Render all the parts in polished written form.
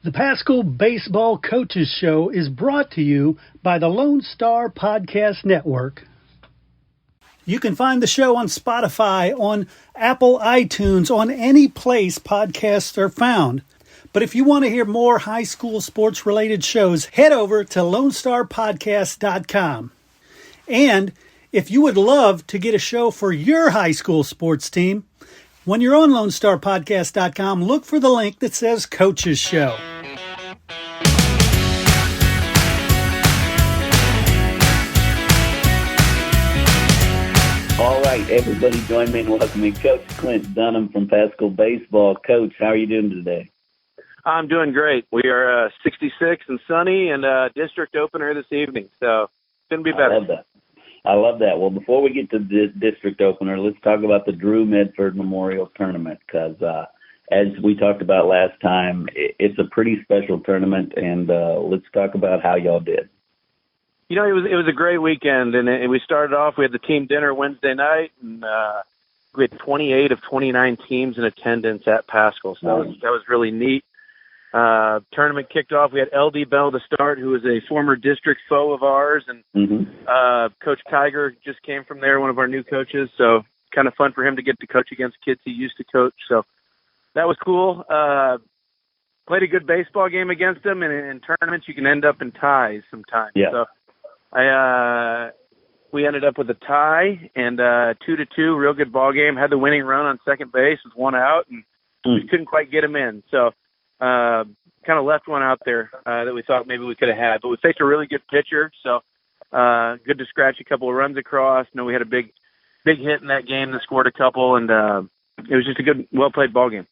The Paschal Baseball Coaches Show is brought to you by the Lone Star Podcast Network. You can find the show on Spotify, on Apple iTunes, on any place podcasts are found. But if you want to hear more high school sports-related shows, head over to LoneStarPodcast.com. And if you would love to get a show for your high school sports team, when you're on LoneStarPodcast.com, look for the link that says Coaches Show. All right, everybody join me in welcoming Coach Clint Dunham from Paschal Baseball. Coach, how are you doing today? I'm doing great. We are 66 and sunny and district opener this evening, so couldn't be better. I love that. Well, before we get to the district opener, let's talk about the Drew Medford Memorial Tournament because, as we talked about last time, it's a pretty special tournament, and let's talk about how y'all did. You know, it was a great weekend, and we started off. We had the team dinner Wednesday night, and we had 28 of 29 teams in attendance at Paschal, so that was really neat. Tournament kicked off. We had LD Bell to start, who was a former district foe of ours, and Coach Tiger just came from there, one of our new coaches, so kind of fun for him to get to coach against kids he used to coach, so that was cool. Played a good baseball game against him, and in tournaments you can end up in ties sometimes. Yeah. So we ended up with a tie and 2-2, real good ball game. Had the winning run on second base with one out, and we couldn't quite get him in. So kind of left one out there that we thought maybe we could have had. But we faced a really good pitcher, so good to scratch a couple of runs across. You know, we had a big hit in that game that scored a couple, and it was just a good, well-played ball game.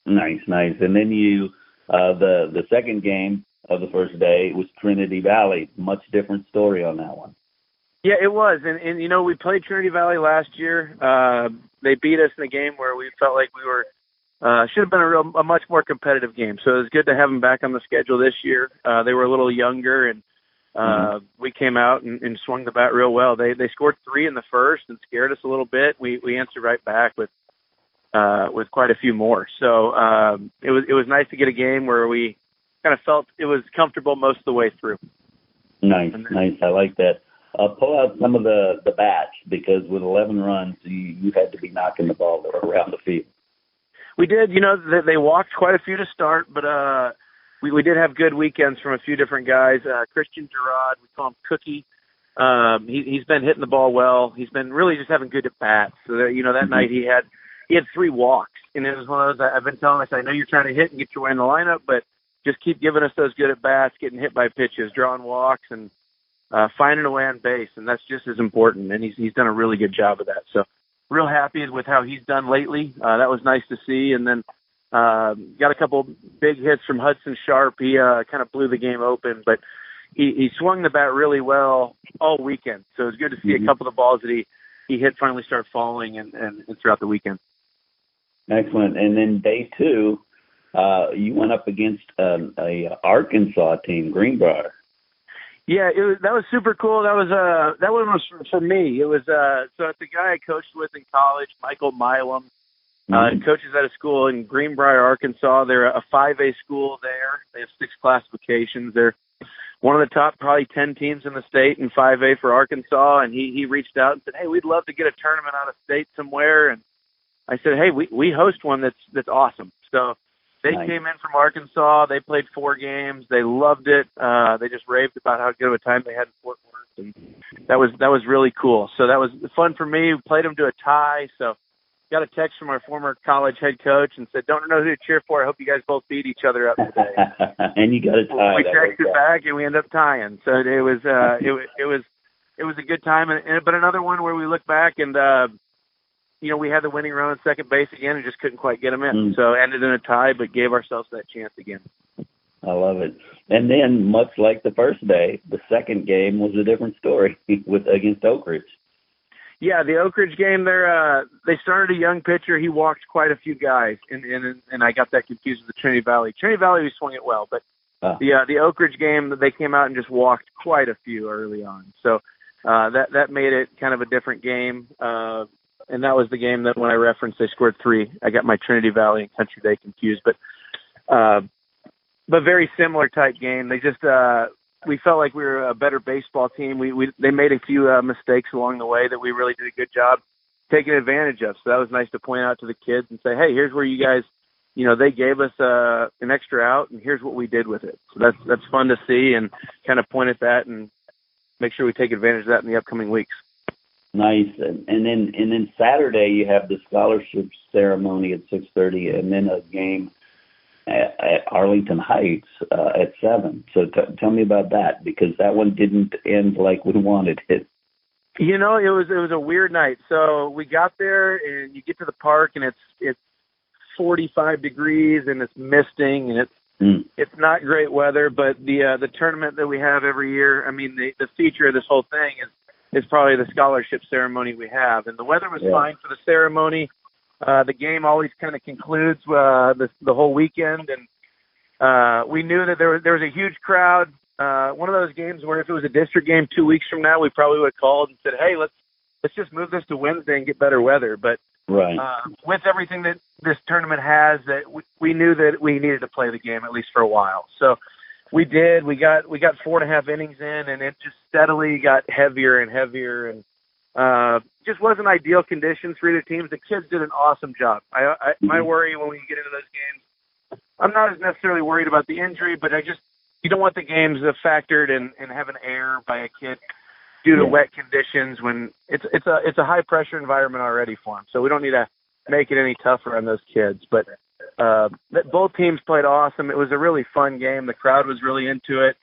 Nice. And then you the second game of the first day was Trinity Valley. Much different story on that one. Yeah, it was. And you know, we played Trinity Valley last year. They beat us in a game where we felt like we were should have been a much more competitive game. So it was good to have them back on the schedule this year. They were a little younger, and we came out and swung the bat real well. They scored 3 in the first and scared us a little bit. We answered right back with quite a few more. So it was nice to get a game where we kind of felt it was comfortable most of the way through. Nice. I like that. Pull out some of the bats because with 11 runs, you had to be knocking the ball around the field. We did. You know, they walked quite a few to start, but we did have good weekends from a few different guys. Christian Girard, we call him Cookie. He's been hitting the ball well. He's been really just having good at bats. So that, you know, that night he had 3 walks, and it was one of those I've been telling him, I know you're trying to hit and get your way in the lineup, but just keep giving us those good at bats, getting hit by pitches, drawing walks, and finding a way on base, and that's just as important. And he's done a really good job of that. So real happy with how he's done lately. That was nice to see. And then got a couple big hits from Hudson Sharp. He kind of blew the game open, but he swung the bat really well all weekend. So it was good to see a couple of the balls that he hit finally start falling and throughout the weekend. Excellent. And then day 2, you went up against a Arkansas team, Greenbrier. Yeah, that was super cool. That one was for me. It was so it's a guy I coached with in college, Michael Milam. Coaches at a school in Greenbrier, Arkansas. They're a 5A school there. They have 6 classifications. They're one of the top probably 10 teams in the state in 5A for Arkansas. And he reached out and said, "Hey, we'd love to get a tournament out of state somewhere." And I said, "Hey, we host one that's awesome." So they came in from Arkansas. They played 4 games. They loved it. They just raved about how good of a time they had in Fort Worth, and that was really cool. So that was fun for me. We played them to a tie. So got a text from our former college head coach and said, "Don't know who to cheer for. I hope you guys both beat each other up today." And you got a tie. We texted back, and we ended up tying. So it was a good time. But another one where we look back and. You know, we had the winning run on second base again and just couldn't quite get them in. So ended in a tie, but gave ourselves that chance again. I love it. And then, much like the first day, the second game was a different story against Oak Ridge. Yeah, the Oak Ridge game, they started a young pitcher. He walked quite a few guys, and I got that confused with the Trinity Valley. Trinity Valley, we swung it well, but the Oak Ridge game, they came out and just walked quite a few early on. So that made it kind of a different game. And that was the game that when I referenced they scored 3, I got my Trinity Valley and Country Day confused. But but very similar type game. They just we felt like we were a better baseball team. They made a few mistakes along the way that we really did a good job taking advantage of. So that was nice to point out to the kids and say, hey, here's where you guys, they gave us an extra out, and here's what we did with it. So that's fun to see and kind of point at that and make sure we take advantage of that in the upcoming weeks. Nice. And then Saturday you have the scholarship ceremony at 6:30, and then a game at Arlington Heights at 7. So tell me about that, because that one didn't end like we wanted it. It was a weird night. So we got there, and you get to the park, and it's 45 degrees, and it's misting, and it's not great weather. But the tournament that we have every year, I mean, the feature of this whole thing is probably the scholarship ceremony we have. And the weather was fine for the ceremony. The game always kind of concludes the whole weekend, and we knew that there was a huge crowd. One of those games where if it was a district game 2 weeks from now, we probably would have called and said, hey, let's just move this to Wednesday and get better weather. But with everything that this tournament has, that we knew that we needed to play the game at least for a while. So we did. We got 4.5 innings in, and it just steadily got heavier and heavier, and just wasn't ideal conditions for either teams. The kids did an awesome job. My worry when we get into those games, I'm not as necessarily worried about the injury, but you don't want the games factored and have an error by a kid due to wet conditions when it's a high pressure environment already for them. So we don't need to make it any tougher on those kids. But both teams played awesome. It was a really fun game. The crowd was really into it.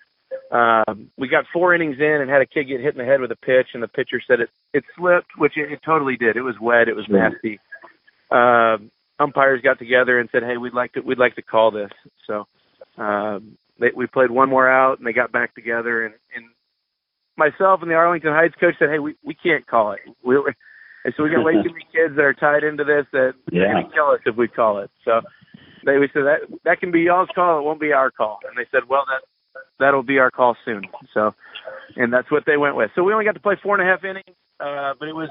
We got 4 innings in and had a kid get hit in the head with a pitch, and the pitcher said it slipped, which it totally did. It was wet. It was nasty. Umpires got together and said, hey, we'd like to call this. So we played one more out, and they got back together, and myself and the Arlington Heights coach said, hey, we can't call it. And so we got way too many kids that are tied into this that they're going to kill us if we call it. So we said that can be y'all's call. It won't be our call. And they said, well, that'll be our call soon. So, and that's what they went with. So we only got to play 4.5 innings, but it was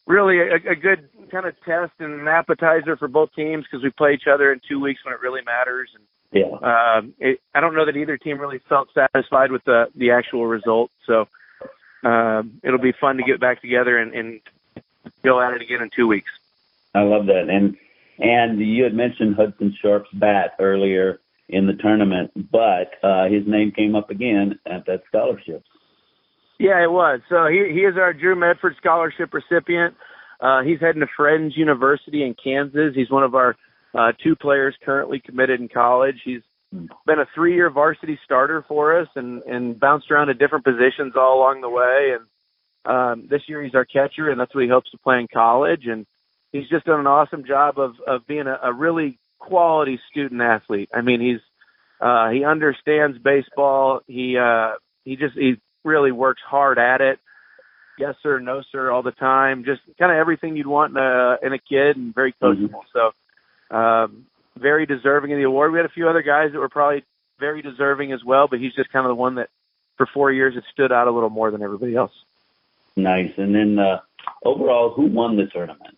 really a good kind of test and an appetizer for both teams because we play each other in 2 weeks when it really matters. And I don't know that either team really felt satisfied with the actual result. So it'll be fun to get back together and go at it again in 2 weeks. I love that. And you had mentioned Hudson Sharp's bat earlier in the tournament, but his name came up again at that scholarship. Yeah, it was. So he is our Drew Medford Scholarship recipient. He's heading to Friends University in Kansas. He's one of our 2 players currently committed in college. He's been a 3-year varsity starter for us and bounced around to different positions all along the way. And this year he's our catcher, and that's what he hopes to play in college. And he's just done an awesome job of being a really quality student athlete. I mean, he understands baseball. He really works hard at it. Yes, sir, no, sir, all the time. Just kind of everything you'd want in a kid, and very coachable. So very deserving of the award. We had a few other guys that were probably very deserving as well, but he's just kind of the one that for 4 years has stood out a little more than everybody else. Nice. And then overall, who won the tournament?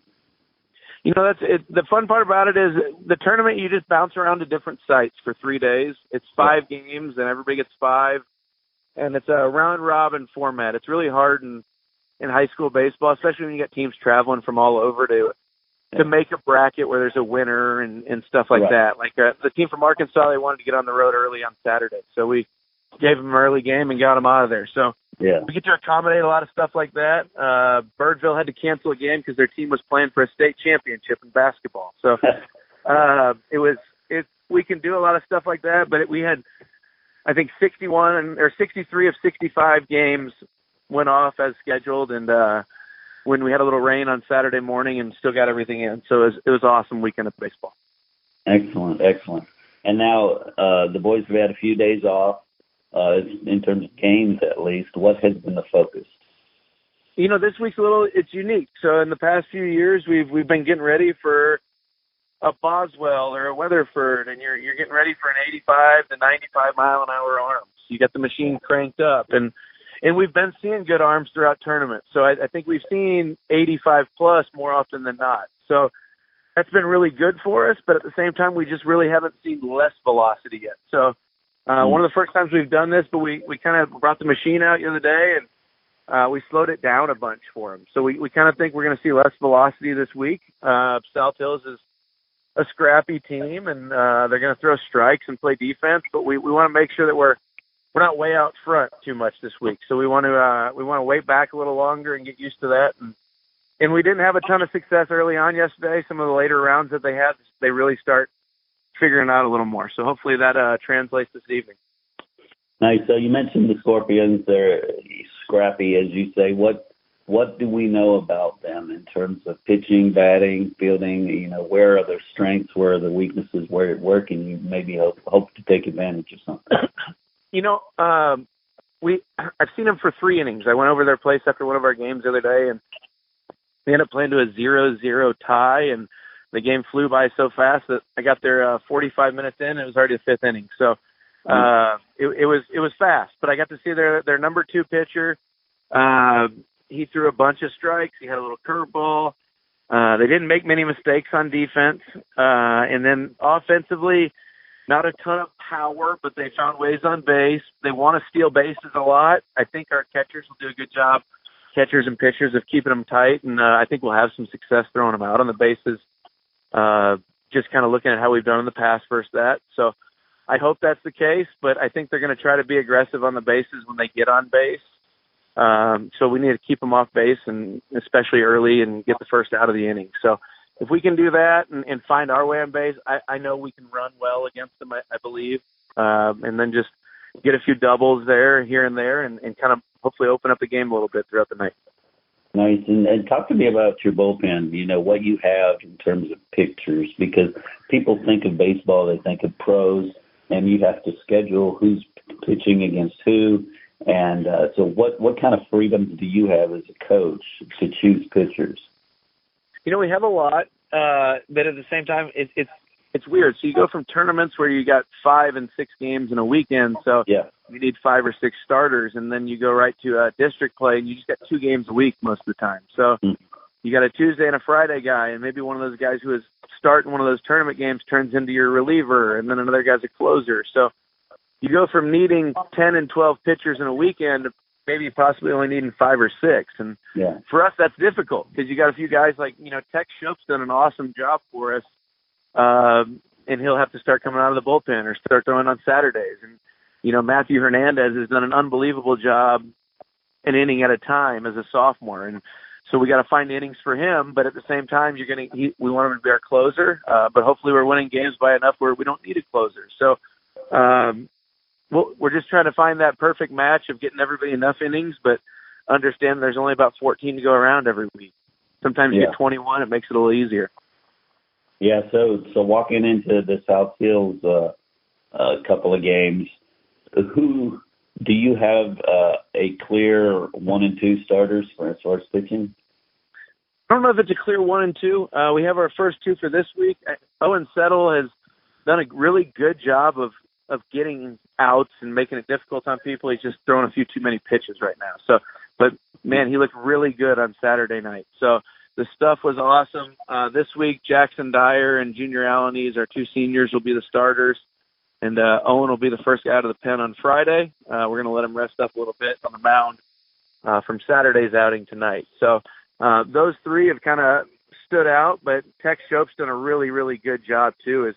That's it. The fun part about it is the tournament, you just bounce around to different sites for 3 days. It's 5 games, and everybody gets 5. And it's a round-robin format. It's really hard in high school baseball, especially when you get teams traveling from all over to make a bracket where there's a winner and stuff like that. Like the team from Arkansas, they wanted to get on the road early on Saturday. So we gave them an early game and got them out of there. So we get to accommodate a lot of stuff like that. Birdville had to cancel a game because their team was playing for a state championship in basketball. So we can do a lot of stuff like that, but we had, I think 63 of 65 games went off as scheduled, and when we had a little rain on Saturday morning and still got everything in. So it was an awesome weekend of baseball. Excellent. And now the boys have had a few days off in terms of games at least. What has been the focus? This week's it's unique. So in the past few years, we've been getting ready for a Boswell or a Weatherford, and you're getting ready for an 85 to 95 mile an hour arm. So you got the machine cranked up, and we've been seeing good arms throughout tournaments. So I think we've seen 85 plus more often than not. So that's been really good for us, but at the same time, we just really haven't seen less velocity yet. So one of the first times we've done this, but we kind of brought the machine out the other day, and we slowed it down a bunch for him. So we kind of think we're going to see less velocity this week. South Hills is a scrappy team, and they're going to throw strikes and play defense, but we want to make sure that we're not way out front too much this week. So we want to wait back a little longer and get used to that. And we didn't have a ton of success early on yesterday. Some of the later rounds that they had, they really start figuring out a little more. So hopefully that translates this evening. Nice. So you mentioned the Scorpions. They're scrappy, as you say. What do we know about them in terms of pitching, batting, fielding? You know, where are their strengths? Where are their weaknesses? Where can you maybe hope to take advantage of something? You know, I've seen them for 3 innings. I went over their place after one of our games the other day, and we ended up playing to a 0-0 tie, and the game flew by so fast that I got there 45 minutes in, and it was already the 5th inning. So it was fast, but I got to see their number 2 pitcher. He threw a bunch of strikes. He had a little curveball. They didn't make many mistakes on defense, and then offensively, not a ton of power, but they found ways on base. They want to steal bases a lot. I think our catchers will do a good job, catchers and pitchers, of keeping them tight, and I think we'll have some success throwing them out on the bases, just kind of looking at how we've done in the past versus that. So I hope that's the case, but I think they're going to try to be aggressive on the bases when they get on base. So we need to keep them off base, and especially early, and get the first out of the inning. So if we can do that and find our way on base, I know we can run well against them, I believe, and then just get a few doubles there, here and there, and kind of hopefully open up the game a little bit throughout the night. Nice. And talk to me about your bullpen, you know, what you have in terms of pitchers, because people think of baseball, they think of pros, and you have to schedule who's pitching against who. And so what kind of freedom do you have as a coach to choose pitchers? You know, we have a lot, but at the same time, it's weird. So you go from tournaments where you got 5 and 6 games in a weekend, so yeah, you need 5 or 6 starters, and then you go right to district play, and you just got 2 games a week most of the time. So you got a Tuesday and a Friday guy, and maybe one of those guys who is starting one of those tournament games turns into your reliever, and then another guy's a closer. So you go from needing 10 and 12 pitchers in a weekend to maybe possibly only needing 5 or 6. And for us, that's difficult because you got a few guys like, you know, Tex Shope's done an awesome job for us. And he'll have to start coming out of the bullpen or start throwing on Saturdays. And, you know, Matthew Hernandez has done an unbelievable job an inning at a time as a sophomore. And so we got to find innings for him. But at the same time, we want him to be our closer. But hopefully we're winning games by enough where we don't need a closer. So, we're just trying to find that perfect match of getting everybody enough innings, but understand there's only about 14 to go around every week. Sometimes you get 21, it makes it a little easier. Yeah, so walking into the South Hills couple of games, who do you have a clear 1 and 2 starters as far as pitching? I don't know if it's a clear 1 and 2. We have our first 2 for this week. Owen Settle has done a really good job of getting outs and making it difficult on people. He's just throwing a few too many pitches right now. So, but man, he looked really good on Saturday night. So the stuff was awesome. This week, Jackson Dyer and Junior Alaniz, our 2 seniors, will be the starters. And Owen will be the first guy out of the pen on Friday. We're going to let him rest up a little bit on the mound from Saturday's outing tonight. So those 3 have kind of stood out, but Tex Shope's done a really, really good job too, is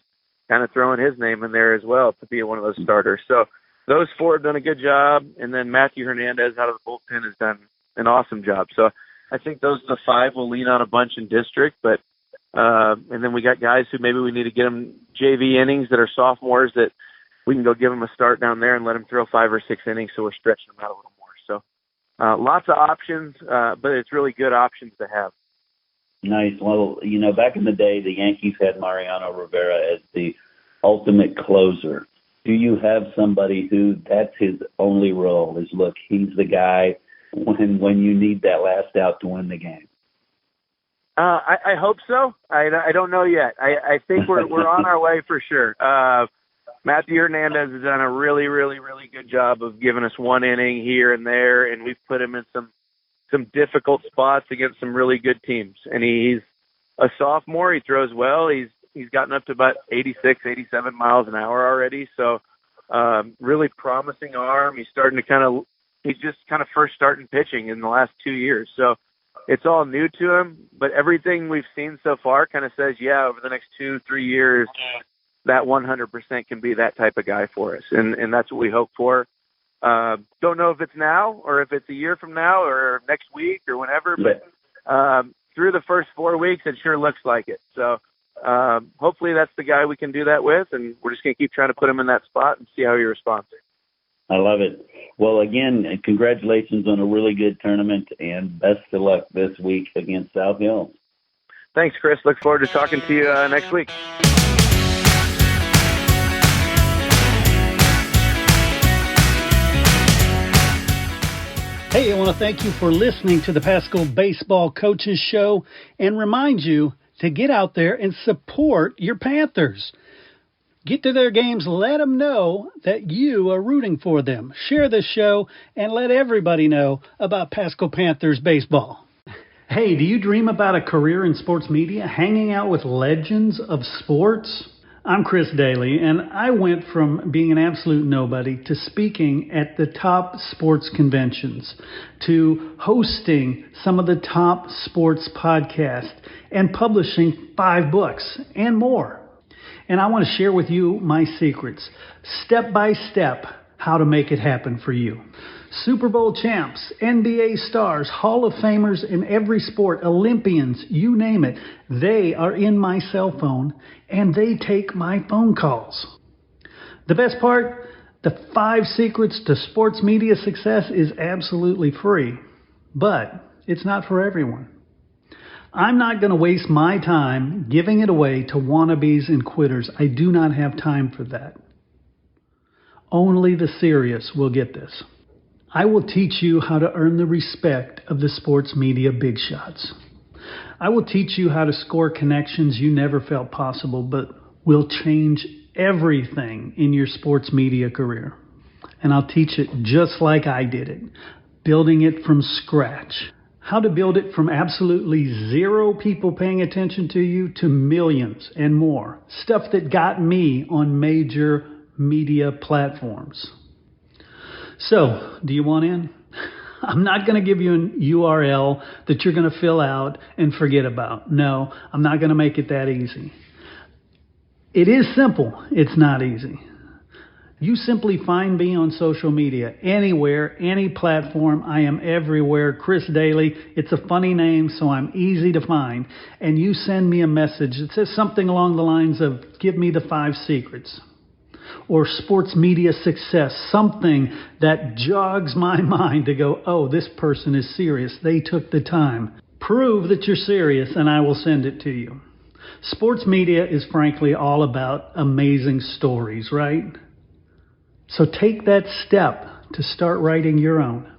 kind of throwing his name in there as well to be one of those starters. So those 4 have done a good job, and then Matthew Hernandez out of the bullpen has done an awesome job. So I think those are the 5 we'll lean on a bunch in district, but and then we got guys who maybe we need to get them JV innings that are sophomores that we can go give them a start down there and let them throw 5 or 6 innings so we're stretching them out a little more. So lots of options, but it's really good options to have. Nice. Well, you know, back in the day, the Yankees had Mariano Rivera as the ultimate closer. Do you have somebody who that's his only role is, look, he's the guy when you need that last out to win the game? I hope so. I don't know yet. I think we're on our way for sure. Matthew Hernandez has done a really, really, really good job of giving us 1 inning here and there, and we've put him in some difficult spots against some really good teams. And a sophomore. He throws well. He's gotten up to about 86, 87 miles an hour already. So really promising arm. He's just kind of first starting pitching in the last 2 years. So it's all new to him, but everything we've seen so far kind of says, yeah, over the next 2-3 years, that 100% can be that type of guy for us. And that's what we hope for. Don't know if it's now or if it's a year from now or next week or whenever, but through the first 4 weeks, it sure looks like it. So hopefully that's the guy we can do that with, and we're just going to keep trying to put him in that spot and see how he responds. I love it. Well, again, congratulations on a really good tournament, and best of luck this week against South Hills. Thanks, Chris. Look forward to talking to you next week. Hey, I want to thank you for listening to the Paschal Baseball Coaches Show and remind you to get out there and support your Panthers. Get to their games, let them know that you are rooting for them. Share this show and let everybody know about Paschal Panthers baseball. Hey, do you dream about a career in sports media, hanging out with legends of sports? I'm Chris Doelle, and I went from being an absolute nobody to speaking at the top sports conventions, to hosting some of the top sports podcasts, and publishing 5 books and more. And I want to share with you my secrets, step by step, how to make it happen for you. Super Bowl champs, NBA stars, Hall of Famers in every sport, Olympians, you name it, they are in my cell phone and they take my phone calls. The best part, the 5 secrets to sports media success is absolutely free, but it's not for everyone. I'm not going to waste my time giving it away to wannabes and quitters. I do not have time for that. Only the serious will get this. I will teach you how to earn the respect of the sports media big shots. I will teach you how to score connections you never felt possible, but will change everything in your sports media career. And I'll teach it just like I did it, building it from scratch. How to build it from absolutely 0 people paying attention to you to millions and more. Stuff that got me on major media platforms. So, do you want in? I'm not going to give you an URL that you're going to fill out and forget about. No, I'm not going to make it that easy. It is simple. It's not easy. You simply find me on social media, anywhere, any platform. I am everywhere. Chris Doelle. It's a funny name, so I'm easy to find. And you send me a message that says something along the lines of, give me the 5 secrets. Or sports media success, something that jogs my mind to go, oh, this person is serious. They took the time. Prove that you're serious, and I will send it to you. Sports media is frankly all about amazing stories, right? So take that step to start writing your own.